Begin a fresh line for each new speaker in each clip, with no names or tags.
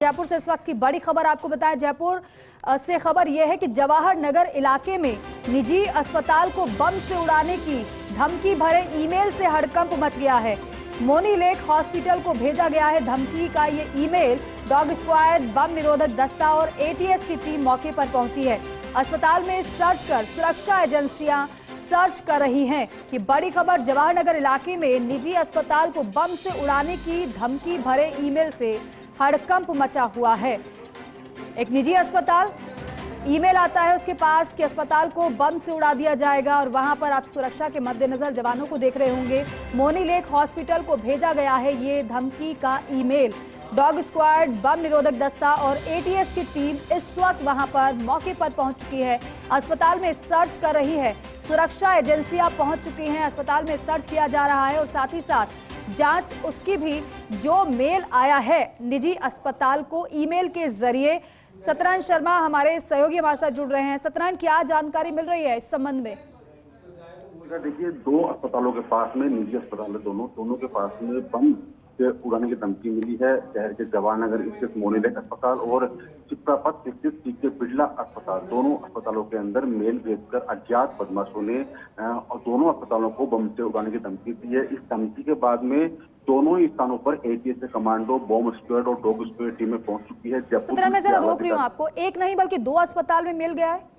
जयपुर से इस वक्त की बड़ी खबर आपको बताएं। जयपुर से खबर यह है कि जवाहर नगर इलाके में निजी अस्पताल को बम से उड़ाने की धमकी भरे ईमेल से हड़कंप मच गया है। मोनी लेक हॉस्पिटल को भेजा गया है धमकी का ये ईमेल। डॉग स्क्वाड, बम निरोधक दस्ता और एटीएस की टीम मौके पर पहुंची है। अस्पताल में सर्च कर सुरक्षा एजेंसियां सर्च कर रही हैं कि बड़ी खबर जवाहर नगर इलाके में निजी अस्पताल को बम से उड़ाने की धमकी भरे ईमेल से हड़कंप मचा हुआ है। एक निजी अस्पताल, ईमेल आता है उसके पास कि अस्पताल को बम से उड़ा दिया जाएगा और वहां पर आप सुरक्षा के मद्देनजर जवानों को देख रहे होंगे। मोनी लेक हॉस्पिटल को भेजा गया है ये धमकी का ईमेल। डॉग स्क्वाड, बम निरोधक दस्ता और एटीएस की टीम इस वक्त वहां पर मौके पर पहुंच चुकी है। अस्पताल में सर्च कर रही है, सुरक्षा एजेंसियां पहुंच चुकी हैं। अस्पताल में सर्च किया जा रहा है और साथ ही साथ जांच उसकी भी जो मेल आया है निजी अस्पताल को ईमेल के जरिए। सतरंज शर्मा हमारे सहयोगी हमारे साथ जुड़ रहे हैं। सतरंज, क्या जानकारी मिल रही है इस संबंध में?
देखिए, दो अस्पतालों के पास में, निजी अस्पताल है दोनों के पास में बम से उड़ाने की धमकी मिली है। शहर के जवाहर नगर स्थित मोनी लेक अस्पताल और चिपरापत स्थित सीके बिड़ला अस्पताल, दोनों अस्पतालों के अंदर मेल भेजकर अज्ञात बदमाशों ने और दोनों अस्पतालों को बम से उड़ाने की धमकी दी है। इस धमकी के बाद में दोनों ही स्थानों पर एटीएस से कमांडो, बॉम्ब स्क्वाड और डॉग स्क्वाड टीमें पहुंच चुकी है।
जयपुर मैं जरा रोक रही हूँ आपको, एक नहीं बल्कि दो अस्पताल में मिल गया है।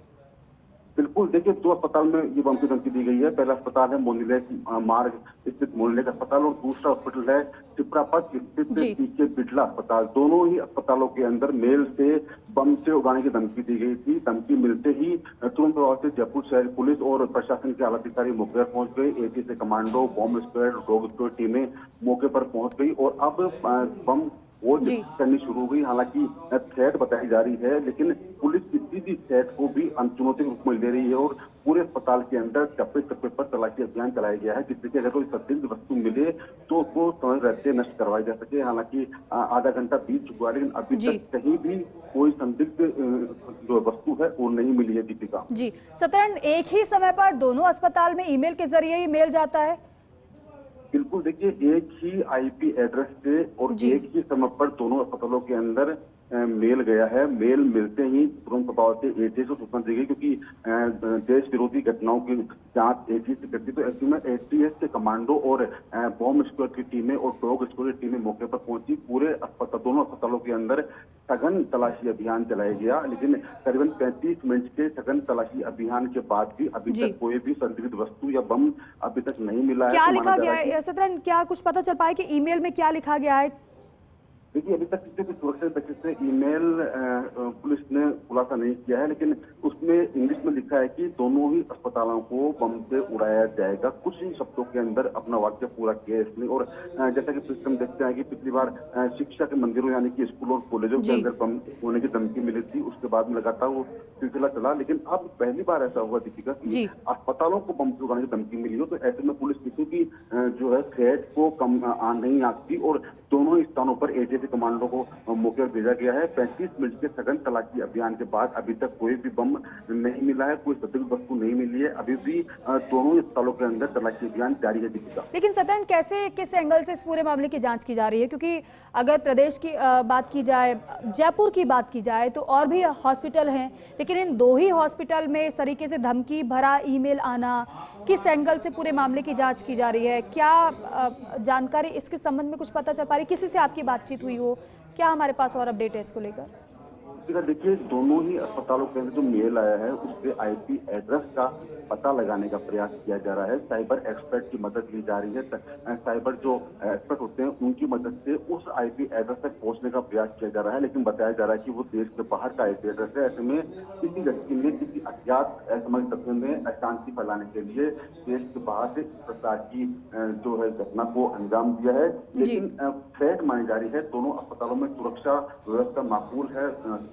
बिल्कुल, देखिए, दो अस्पताल में ये बम की धमकी दी गई है। पहला अस्पताल है मोनी लेक मार्ग स्थित मोनी लेक अस्पताल और दूसरा हॉस्पिटल है चिपरापत स्थित सीके बिड़ला अस्पताल। दोनों ही अस्पतालों के अंदर मेल से बम से उड़ाने की धमकी दी गई थी। धमकी मिलते ही तुरंत प्रभाव से जयपुर शहर पुलिस और प्रशासन के आला अधिकारी मौके पर पहुंच गए। एटीएस से commando, bomb squad, dog squad टीमें मौके पर पहुंच गई और अब बम खोज करनी शुरू हो गई। हालांकि थ्रेट बताई जा रही है, लेकिन पुलिस किसी भी थ्रेट को भी चुनौती के रूप में ले रही है और पूरे अस्पताल के अंदर टप्पे टप्पे पर तलाशी अभियान चलाया गया है, जिससे कि अगर कोई संदिग्ध वस्तु मिले तो उसको समय रहते नष्ट करवाई जा सके। हालांकि आधा घंटा बीत चुका है, लेकिन अभी तक कहीं भी कोई संदिग्ध जो वस्तु है वो नहीं मिली है। दीपिका
जी, सतरन, एक ही समय पर दोनों अस्पताल में ईमेल के जरिए ही मेल जाता है?
बिल्कुल, देखिए, एक ही आईपी एड्रेस से और एक ही समय पर दोनों अस्पतालों के अंदर मेल गया है। मेल मिलते ही तुरंत प्रभाव से एटीएस को सूचना दी गई, क्योंकि देश विरोधी घटनाओं की जांच एटीएस से करती, तो ऐसे में एटीएस के कमांडो और बॉम्ब स्क्वाड की टीमें और डॉग स्क्वाड की टीमें मौके पर पहुंची। पूरे अस्पताल, दोनों अस्पतालों के अंदर सघन तलाशी अभियान चलाया गया, लेकिन करीबन 35 मिनट के सघन तलाशी अभियान के बाद भी अभी तक कोई भी संदिग्ध वस्तु या बम अभी तक नहीं मिला है।
क्या लिखा गया है सतरन, क्या कुछ पता चल पाया कि ईमेल में क्या लिखा गया है?
देखिए, अभी तक किसी भी सुरक्षा तरीके से ईमेल पुलिस ने खुलासा नहीं किया है, लेकिन उसमें इंग्लिश में लिखा है कि दोनों ही अस्पतालों को बम से उड़ाया जाएगा। कुछ ही शब्दों के अंदर अपना वाक्य पूरा किया इसने। और जैसा कि हम देखते हैं कि पिछली बार शिक्षा के मंदिरों यानी कि स्कूलों और कॉलेजों के अंदर बम होने की धमकी मिली थी, उसके बाद में लगातार वो सिलसिला चला। लेकिन अब पहली बार ऐसा हुआ दीपिका कि अस्पतालों को बम से उड़ाने की धमकी मिली हो, तो ऐसे में पुलिस किसी भी जो है थ्रेट को कम नहीं आंकती और दोनों स्थानों पर एटीएस कमांडो को मौके पर भेजा गया है। 35 मिनट के सघन तलाशी अभियान के बाद अभी तक कोई भी बम नहीं मिला है, कोई संदिग्ध वस्तु नहीं मिली है। अभी भी दोनों स्थलों के अंदर तलाशी अभियान जारी है। दीपिका,
लेकिन सतरन, कैसे किस एंगल से इस पूरे मामले की जांच की जा रही है? क्योंकि अगर प्रदेश की बात की जाए, जयपुर की बात की जाए तो और भी हॉस्पिटल हैं, लेकिन इन दो ही हॉस्पिटल में इस तरीके से धमकी भरा ईमेल आना, किस एंगल से पूरे मामले की जांच की जा रही है? क्या जानकारी इसके संबंध में कुछ पता चल पा रही? किसी से आपकी बातचीत हुई हो? क्या हमारे पास और अपडेट है इसको लेकर?
देखिए, दोनों ही अस्पतालों के अंदर जो मेल आया है उससे आईपी एड्रेस का पता लगाने का प्रयास किया जा रहा है। साइबर एक्सपर्ट की मदद ली जा रही है। साइबर जो एक्सपर्ट होते हैं उनकी मदद से उस आईपी एड्रेस तक पहुंचने का प्रयास किया जा रहा है, लेकिन बताया जा रहा है कि वो देश के बाहर का आईपी एड्रेस है। ऐसे में किसी व्यक्ति ने किसी अज्ञात असामाजिक तत्व में अशांति फैलाने के लिए देश के बाहर से इस प्रकार की जो है घटना को अंजाम दिया है। लेकिन थ्रेट मानी जा रही है। दोनों अस्पतालों में सुरक्षा व्यवस्था माकूल है,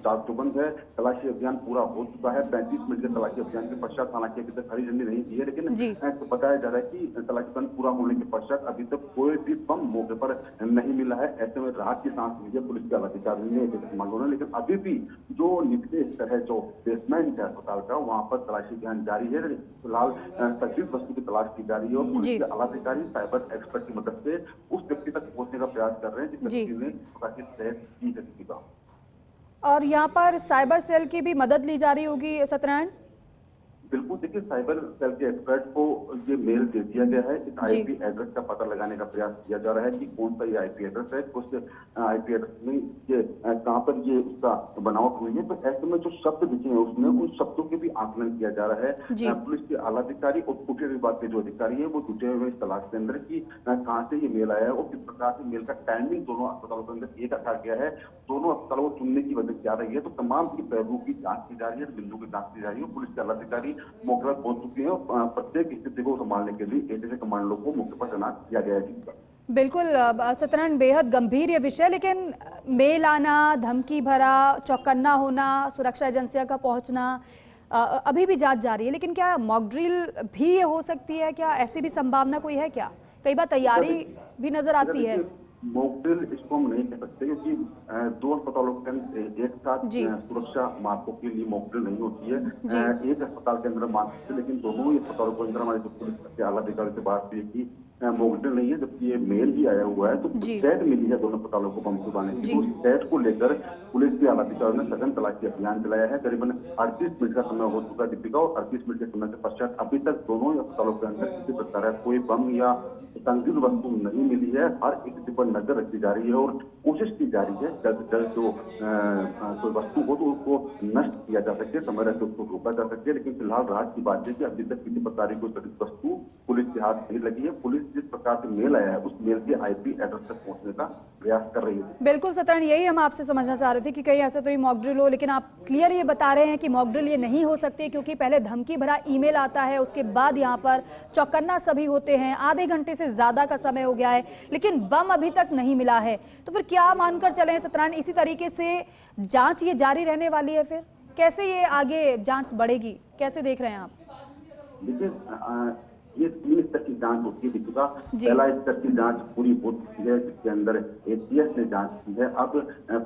चाक चौबंद है। तलाशी अभियान पूरा हो चुका है। 35 मिनट के तलाशी अभियान के पश्चात, हालांकि अभी तक हरी झंडी नहीं दी है, लेकिन तो बताया जा रहा है कि तलाशी अभियान पूरा होने के पश्चात अभी तक कोई भी बम मौके पर नहीं मिला है। ऐसे में राहत की सांस ली है पुलिस के अधिकारी ने, मालूम है, लेकिन अभी भी जो निचले स्तर है, जो बेसमेंट है अस्पताल का, वहां पर तलाशी अभियान जारी है। फिलहाल संदिग्ध वस्तु की तलाश की जा रही है और पुलिस के आला अधिकारी साइबर एक्सपर्ट की मदद से उस व्यक्ति तक पहुंचने का प्रयास कर रहे हैं जिस व्यक्ति ने तहत की गई।
और यहाँ पर साइबर सेल की भी मदद ली जा रही होगी सत्यनारायण?
बिल्कुल, देखिए साइबर सेल के एक्सपर्ट को ये मेल दे दिया गया है। इस आईपी एड्रेस का पता लगाने का प्रयास किया जा रहा है कि कौन सा ये आईपी एड्रेस है, उस आईपी एड्रेस में ये कहां पर ये उसका बनावट हुई है। तो ऐसे में जो शब्द दिखे हैं उसमें, उन शब्दों के भी आकलन किया जा रहा है। पुलिस के आला अधिकारी और कुटीर विभाग के जो अधिकारी है वो जुटे हुए इस तलाश के अंदर की कहाँ से ये मेल आया है और किस प्रकार से मेल का टाइमिंग दोनों अस्पतालों के अंदर एक रखा गया है, दोनों अस्पतालों को चुनने की वजह क्या रही है। तो तमाम की पहलुओं की जांच की जा रही है, बिंदु की जांच की जा रही है। पुलिस के आला अधिकारी मौके पर पहुंच चुके हैं और प्रत्येक स्थिति को संभालने के लिए एटीसी कमांडो को मौके पर तैनात किया गया है।
बिल्कुल सत्यनारायण, बेहद गंभीर ये विषय, लेकिन मेल आना, धमकी भरा, चौकन्ना होना, सुरक्षा एजेंसियों का पहुंचना, अभी भी जांच जारी है। लेकिन क्या मॉक ड्रिल भी ये हो सकती है? क्या ऐसी भी संभावना कोई है? क्या कई बार तैयारी भी नजर आती है?
मॉक ड्रिल इसको हम नहीं कह सकते क्योंकि दो अस्पतालों के अंदर एक साथ सुरक्षा मापों के लिए मॉक ड्रिल नहीं होती है। एक अस्पताल के अंदर मान सकते, लेकिन दोनों ही अस्पतालों के अंदर हमारे पुलिस के आला अधिकारी से बात हुई कि मॉक ड्रिल नहीं है, जबकि ये मेल ही आया हुआ है। तो सेट मिली है दोनों अस्पतालों को बम छुपाने की। तो उस सेट को लेकर पुलिस के आला अधिकारियों ने सघन तलाशी अभियान चलाया है। करीबन 38 मिनट का समय हो चुका दीपिका, और 38 मिनट के समय के पश्चात अभी तक दोनों ही अस्पतालों के अंदर किसी प्रकार कोई बम या संदिग्ध वस्तु नहीं मिली है। हर एक चीज पर नजर रखी जा रही है और कोशिश की जा रही है जल्द से जल्द जो कोई वस्तु हो तो उसको नष्ट किया जा सके, समय रहते उसको रोका जा सके। लेकिन फिलहाल राहत की बात है कि अभी तक किसी प्रकार की कोई संदिग्ध वस्तु पुलिस के हाथ नहीं लगी है। पुलिस जिस प्रकार से मेल आया है उस मेल के आईपी एड्रेस तक पहुंचने का प्रयास कर रही है।
बिल्कुल सत्यनारायण, यही हम आपसे समझना चाह रहे थे कि कहीं ऐसा तो मॉक ड्रिल हो, लेकिन आप क्लियर ये बता रहे हैं कि मॉक ड्रिल ये नहीं हो सकती क्योंकि पहले धमकी भरा ईमेल आता है, उसके बाद यहाँ पर चौकन्ना सभी होते हैं। आधे घंटे से ज्यादा का समय हो गया है लेकिन बम अभी तक नहीं मिला है। तो फिर क्या मानकर चले सत्यनारायण, इसी तरीके से जांच ये जारी रहने वाली है? फिर कैसे ये आगे जांच बढ़ेगी, कैसे देख रहे हैं आप?
देखिए ये 3 स्तर की जांच होती है दीपिका। पहला स्तर की जांच पूरी हो चुकी है जिसके अंदर एटीएस ने जांच की है। अब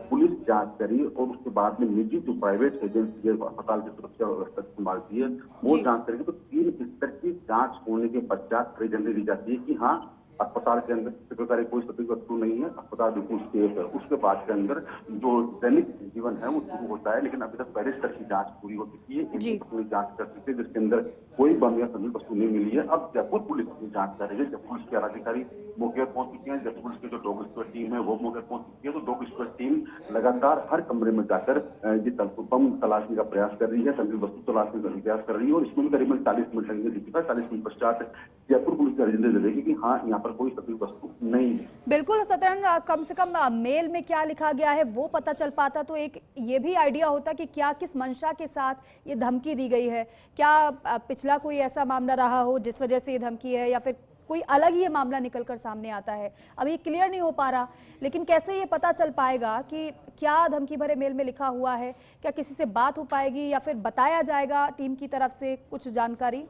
पुलिस जांच करी और उसके बाद में निजी जो प्राइवेट एजेंसी है अस्पताल की सुरक्षा व्यवस्था संभालती है वो जांच करेगी। तो 3 स्तर की जांच होने के पश्चात हरी झंडी दी जाती है कि हाँ अस्पताल के अंदर किसी प्रकार कोई संदिग्ध वस्तु नहीं है, अस्पताल बिल्कुल सेफ है। उसके बाद के अंदर जो दैनिक जीवन है वो शुरू होता है। लेकिन अभी तक पहले स्तर की जांच पूरी हो चुकी है, पूरी जांच कर चुकी है जिसके अंदर कोई बम या संदिग्ध वस्तु नहीं मिली है। अब जयपुर पुलिस की जांच कर रही है। जयपुर पुलिस के अधिकारी मौके पर पहुंच चुके हैं। जयपुर पुलिस की जो डॉग स्क्वाड टीम है वो मौके पर पहुंच चुकी है। तो डॉग स्क्वाड टीम लगातार हर कमरे में जाकर ये बम तलाशने का प्रयास कर रही है, संदिग्ध वस्तु तलाशने का प्रयास कर रही है। और इसमें भी करीबन 40 मिनट लगेंगे दीपिका। 40 मिनट पश्चात जयपुर पुलिस का एजेंडा देगी कि हाँ यहाँ पर कोई संदिग्ध वस्तु नहीं है।
बिल्कुल सत्यनारायण, कम से कम मेल में क्या लिखा गया है वो पता चल पाता तो एक ये भी आइडिया होता कि क्या किस मंशा के साथ ये धमकी दी गई है। क्या पिछला कोई ऐसा मामला रहा हो जिस वजह से ये धमकी है, या फिर कोई अलग ही ये मामला निकलकर सामने आता है? अभी क्लियर नहीं हो पा रहा, लेकिन कैसे ये पता चल पाएगा कि क्या धमकी भरे मेल में लिखा हुआ है? क्या किसी से बात हो पाएगी या फिर बताया जाएगा टीम की तरफ से कुछ जानकारी?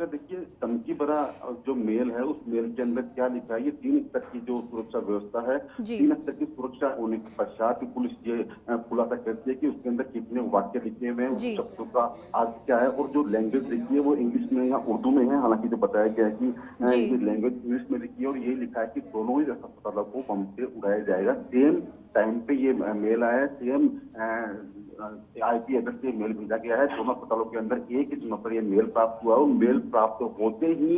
देखिए धमकी भरा जो मेल है उस मेल के अंदर क्या लिखा है, ये 3 स्तर की जो सुरक्षा व्यवस्था है, 3 स्तर की सुरक्षा होने के पश्चात पुलिस ये खुलासा करती है कि उसके अंदर कितने वाक्य लिखे हुए हैं, शब्दों का अर्थ क्या है और जो लैंग्वेज लिखी है वो इंग्लिश में या उर्दू में है। हालांकि जो बताया गया है कि ये लैंग्वेज इंग्लिश में लिखी है और ये लिखा है कि दोनों ही अस्पतालों को बम से उड़ाया जाएगा। सेम टाइम पे ये मेल आया है, सेम आईपी एड्रेस से मेल भेजा गया है। दोनों अस्पतालों के अंदर एक ही समय पर यह मेल प्राप्त हुआ और मेल प्राप्त होते ही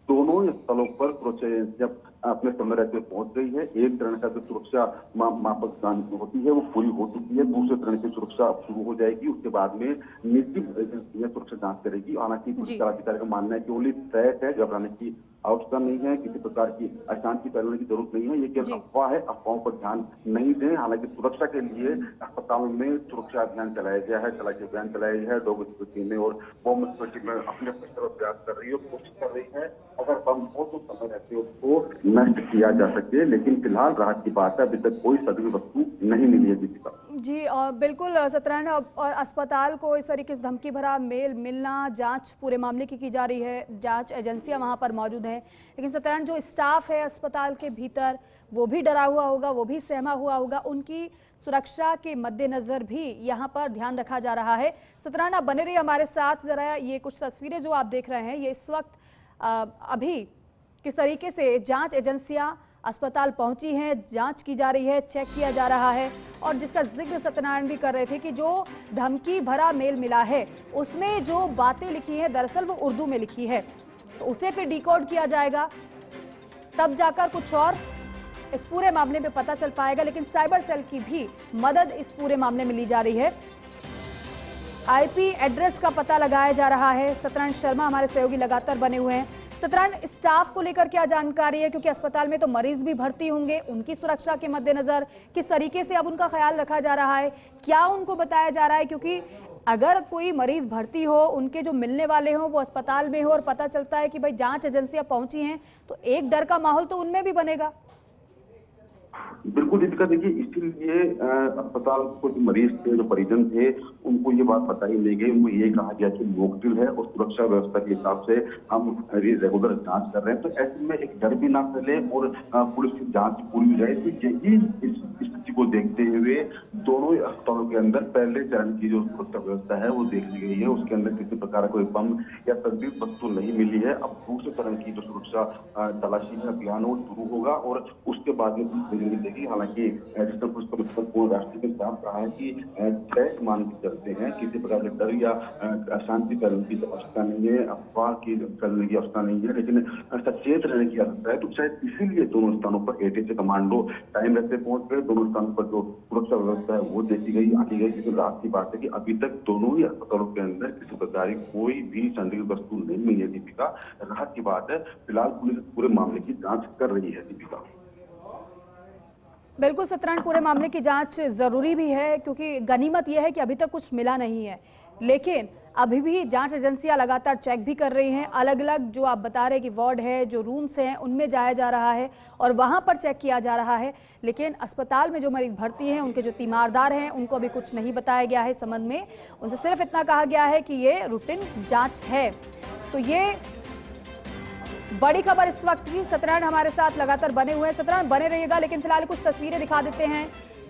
दोनों स्थलों पर सुरक्षा जब अपने समय रहते पहुंच गई है। एक चरण का जो सुरक्षा मापक जांच होती है वो पूरी हो चुकी है। दूसरे चरण की सुरक्षा शुरू हो जाएगी। उसके बाद में निजी एजेंसियां सुरक्षा जांच करेगी। हालांकि पुलिस अधिकारी का मानना है कि ओनली थ्रेट है, घबराने की आवश्यकता नहीं है, किसी प्रकार की अशांति फैलाने की जरूरत नहीं है। ये केवल अफवाह है, अफवाहों पर ध्यान नहीं दें। हालांकि सुरक्षा के लिए अस्पताल में सुरक्षा अभियान चलाया गया है, तलाशी अभियान चलाया गया है। डॉग टीमें और बम स्क्वाड में अपने प्रयास कर रही है, कोशिश कर रही है अगर बम हो तो समय रहते उसको नष्ट किया जा सके। लेकिन फिलहाल राहत की बात है, अभी तक कोई संदिग्ध वस्तु नहीं मिली है। है दीपिका।
जी और बिल्कुल सत्यनारायण, और अस्पताल को इस तरीके से धमकी भरा मेल मिलना, जांच पूरे मामले की जा रही है, जांच एजेंसियां वहां पर मौजूद हैं, लेकिन सत्यनारायण जो स्टाफ है अस्पताल के भीतर वो भी डरा हुआ होगा, वो भी सहमा हुआ होगा, उनकी सुरक्षा के मद्देनजर भी यहाँ पर ध्यान रखा जा रहा है। सत्यनारायण आप बने रहिए हमारे साथ, जरा ये कुछ तस्वीरें जो आप देख रहे हैं ये इस वक्त अभी किस तरीके से जांच एजेंसियां अस्पताल पहुंची हैं, जांच की जा रही है, चेक किया जा रहा है, और जिसका जिक्र सत्यनारायण भी कर रहे थे कि जो धमकी भरा मेल मिला है उसमें जो बातें लिखी हैं दरअसल वो उर्दू में लिखी है, तो उसे फिर डिकोड किया जाएगा, तब जाकर कुछ और इस पूरे मामले में पता चल पाएगा। लेकिन साइबर सेल की भी मदद इस पूरे मामले में ली जा रही है। आईपी एड्रेस का पता लगाया जा रहा है। सत्यनारायण शर्मा हमारे सहयोगी लगातार बने हुए हैं। सत्यनारायण, स्टाफ को लेकर क्या जानकारी है, क्योंकि अस्पताल में तो मरीज भी भर्ती होंगे, उनकी सुरक्षा के मद्देनजर किस तरीके से अब उनका ख्याल रखा जा रहा है, क्या उनको बताया जा रहा है, क्योंकि अगर कोई मरीज भर्ती हो, उनके जो मिलने वाले हो वो अस्पताल में हो और पता चलता है कि भाई जांच एजेंसियां पहुंची हैं, तो एक डर का माहौल तो उनमें भी बनेगा।
बिल्कुल दीपिका, देखिए इसीलिए अस्पताल को जो मरीज थे, जो परिजन थे, उनको ये बात बताई नहीं गई। उनको ये कहा गया कि मॉकड्रिल है और सुरक्षा व्यवस्था के हिसाब से हम रेगुलर जांच कर रहे हैं, तो ऐसे में एक डर भी ना फैले और पुलिस की जांच पूरी हो जाए। तो यही इस स्थिति को देखते हुए दोनों अस्पतालों के अंदर पहले चरण की जो सुरक्षा व्यवस्था है वो देख ली गई है। उसके अंदर किसी प्रकार का कोई बम या संदिग्ध वस्तु नहीं मिली है। अब दूसरे चरण की जो सुरक्षा तलाशी का अभियान वो शुरू होगा और उसके बाद में हालांकि राष्ट्रीय के साथ कहा है कि थ्रेट मान के चलते हैं, किसी प्रकार के डर या अशांति करने की आवश्यकता नहीं है, अफवाह की करने की आवश्यकता नहीं है, लेकिन सचेत रहने की आवश्यकता है। तो शायद इसीलिए दोनों स्थानों पर एटीसी कमांडो टाइम रहते पहुंच गए। दोनों स्थानों पर जो सुरक्षा व्यवस्था है वो देखी गई, आकी गई। लेकिन रात की बात है कि अभी तक दोनों ही अस्पतालों के अंदर किसी प्रकार की कोई भी संदिग्ध वस्तु नहीं मिली है दीपिका। राहत की बात है, फिलहाल पुलिस पूरे मामले की जांच कर रही है दीपिका।
बिल्कुल सत्यनारायण, पूरे मामले की जांच जरूरी भी है, क्योंकि गनीमत यह है कि अभी तक कुछ मिला नहीं है, लेकिन अभी भी जांच एजेंसियां लगातार चेक भी कर रही हैं। अलग अलग जो आप बता रहे हैं कि वार्ड है, जो रूम्स हैं, उनमें जाया जा रहा है और वहां पर चेक किया जा रहा है। लेकिन अस्पताल में जो मरीज भर्ती हैं, उनके जो तीमारदार हैं, उनको अभी कुछ नहीं बताया गया है इस संबंध में। उनसे सिर्फ इतना कहा गया है कि ये रूटीन जाँच है। तो ये बड़ी खबर इस वक्त की। सत्यनारायण हमारे साथ लगातार बने हुए हैं। सत्यनारायण बने रहिएगा, लेकिन फिलहाल कुछ तस्वीरें दिखा देते हैं।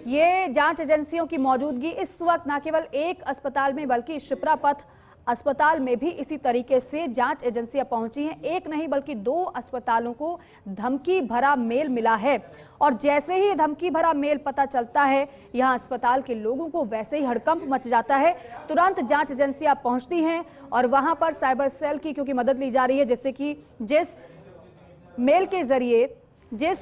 ये जांच एजेंसियों की मौजूदगी इस वक्त न केवल एक अस्पताल में बल्कि शिप्रा पथ अस्पताल में भी इसी तरीके से जांच एजेंसियां पहुंची हैं। एक नहीं बल्कि 2 अस्पतालों को धमकी भरा मेल मिला है, और जैसे ही धमकी भरा मेल पता चलता है यहां अस्पताल के लोगों को वैसे ही हड़कंप मच जाता है। तुरंत जांच एजेंसियां पहुंचती हैं और वहां पर साइबर सेल की क्योंकि मदद ली जा रही है, जैसे कि जिस मेल के जरिए, जिस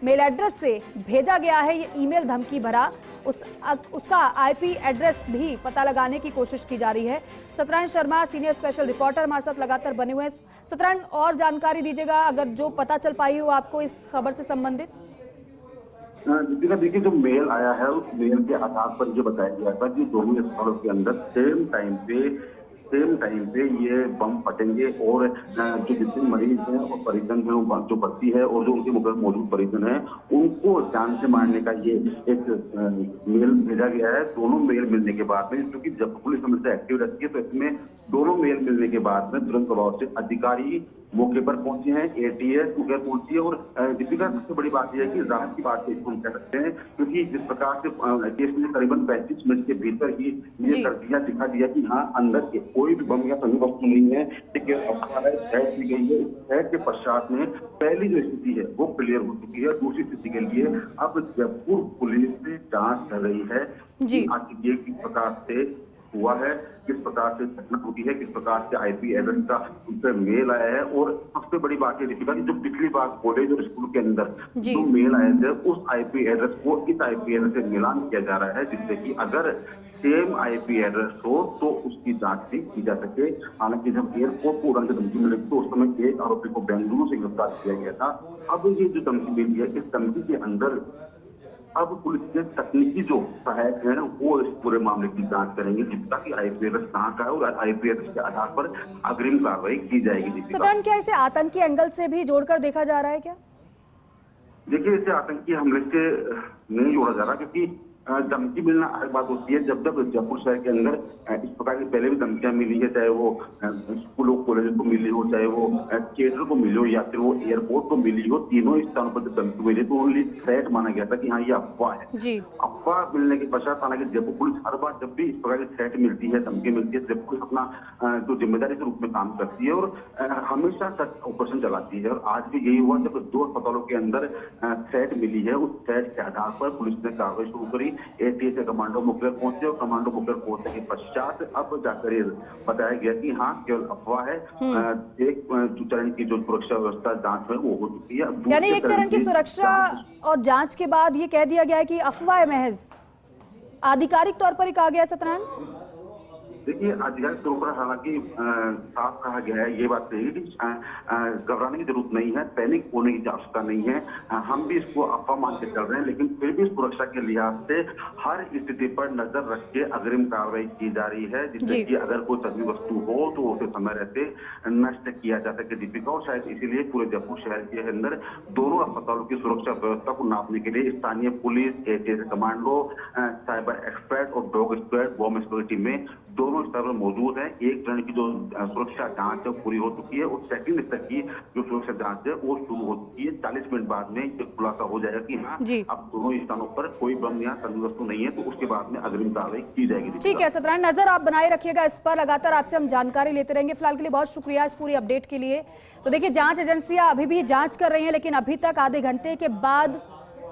मेल एड्रेस से भेजा गया है ये ईमेल धमकी भरा, उसका आईपी एड्रेस भी पता लगाने की कोशिश की जा रही है। Satyanarayan Sharma senior special reporter हमारे साथ लगातार बने हुए हैं। सत्यनारायण, और जानकारी दीजिएगा अगर जो पता चल पाई हो आपको इस खबर से संबंधित।
देखिए, जो मेल आया है उस मेल के आधार पर ये बताया गया था कि दोनों अस्पतालों के अंदर सेम टाइम पे ये बम फटेंगे और जो जितने मरीज हैं और परिजन हैं, जो भर्ती है और जो उनके मौजूद परिजन हैं, उनको जान से मारने का ये एक मेल भेजा गया है। दोनों मेल मिलने के बाद में, क्योंकि जब पुलिस हमेशा एक्टिव रहती है, तो इसमें दोनों मेल मिलने के बाद में तुरंत प्रभाव से अधिकारी मौके पर पहुंचे हैं, एटीएस मौके पर पहुंची है। और दीपिका, सबसे बड़ी बात यह है कि राहत की बात इसको हम कह सकते हैं, क्योंकि जिस प्रकार से केस में करीबन 35 मिनट के भीतर ही ये कर दिया, दिखा दिया कि हाँ अंदर के कोई भी बम या संदिग्ध वस्तु नहीं है, ठीक है, थ्रेट दी गई है। इस थ्रेट के पश्चात में पहली जो स्थिति है वो क्लियर हो चुकी है। दूसरी स्थिति के लिए अब जयपुर पुलिस से जांच कर रही है कि आखिर ये किस प्रकार से हुआ है, किस प्रकार से घटना होती है, किस प्रकार से आईपी एड्रेस का उनसे मेल आया है। और सबसे बड़ी बात ये देखिएगा कि जो पिछली बार कॉलेज और स्कूल के अंदर जो मेल आए थे, उस आईपी एड्रेस को इस आईपी एड्रेस से मिलान किया जा रहा है, जिससे कि अगर सेम आईपी एड्रेस हो तो उसकी जांच भी की जा सके। हालांकि जब एयरपोर्ट को उड़ाने की धमकी मिली तो उस समय एक आरोपी को बेंगलुरु से गिरफ्तार किया गया था। अब ये जो धमकी मिली है, इस धमकी के अंदर अब पुलिस के तकनीकी जो सहायक हैं वो इस पूरे मामले की जांच करेंगे, जिसका कि आईपी एड्रेस कहाँ का है और आईपी एड्रेस के आधार पर अग्रिम कार्रवाई की जाएगी।
सत्यनारायण, क्या इसे आतंकी एंगल से भी जोड़कर देखा जा रहा है क्या?
देखिए, इसे आतंकी हमले से नहीं जोड़ा जा रहा, क्योंकि धमकी मिलना अलग बात होती है। जब जब जयपुर शहर के अंदर इस प्रकार की पहले भी धमकियां मिली है, चाहे वो स्कूलों कॉलेज को मिली हो, चाहे वो थिएटर को मिली हो, या फिर वो एयरपोर्ट को मिली हो, तीनों स्थानों पर जब धमकी मिली तो ओनली थ्रेट माना गया था कि हाँ ये अफवाह है।
जी।
अफवाह मिलने के पश्चात हालांकि जयपुर पुलिस हर बार जब भी इस प्रकार की थ्रेट मिलती है, धमकी मिलती है, जयपुर पुलिस अपना जो जिम्मेदारी के रूप में काम करती है और हमेशा सच ऑपरेशन चलाती है। और आज भी यही हुआ जब 2 अस्पतालों के अंदर थ्रेट मिली है। उस थ्रेट के आधार पर पुलिस ने कार्रवाई शुरू करी। एटीएस कमांडो मुखबिर पहुंचे और कमांडो मुखबिर पहुंचने के पश्चात अब जाकर ये बताया गया कि हाँ केवल अफवाह है। एक चरण की जो सुरक्षा व्यवस्था जांच है वो हो चुकी है।
यानी एक चरण की सुरक्षा और जांच के बाद ये कह दिया गया है कि अफवाह है महज, आधिकारिक तौर पर ही कहा गया है सत्यनारायण।
देखिए, आधिकारिक तौर पर हालांकि साफ कहा गया है, ये बात नहीं कि घबराने की जरूरत नहीं है, पैनिक होने की आवश्यकता नहीं है। हम भी इसको अफवाह मान के चल रहे हैं, लेकिन फिर भी सुरक्षा के लिहाज से हर स्थिति पर नजर रख के अग्रिम कार्रवाई की जा रही है, जिससे कि अगर कोई तस्वीर वस्तु हो तो उसे समय रहते नष्ट किया जा सके दीपिका। और शायद इसीलिए पूरे जयपुर शहर के अंदर दोनों अस्पतालों की सुरक्षा व्यवस्था को नापने के लिए स्थानीय police, ATS commando, cyber expert और डॉग स्क्वाड, बॉम्ब स्क्वाड टीमें दोनों स्तर पर मौजूद है। एक चरण की जो सुरक्षा जांच है पूरी हो चुकी है और सेकंड स्तर की जो सुरक्षा जांच है वो शुरू हो चुकी है। 40 मिनट बाद में ये खुलासा हो जाएगा कि हाँ अब दोनों स्थानों पर कोई बम या तस्वीर वस्तु नहीं है, तो उसके बाद में अग्रिम कार्रवाई की जाएगी।
ठीक है सत्यनारायण, नजर आप बनाए रखिएगा इस पर, लगातार आपसे हम जानकारी लेते रहेंगे। फिलहाल के लिए बहुत शुक्रिया इस पूरी अपडेट के लिए। तो देखिए, जांच एजेंसियां अभी भी जांच कर रही हैं, लेकिन अभी तक आधे घंटे के बाद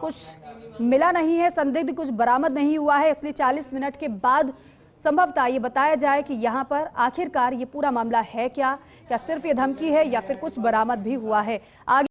कुछ मिला नहीं है, संदिग्ध कुछ बरामद नहीं हुआ है, इसलिए 40 मिनट के बाद संभवतः ये बताया जाए कि यहाँ पर आखिरकार ये पूरा मामला है क्या सिर्फ ये धमकी है या फिर कुछ बरामद भी हुआ है। आगे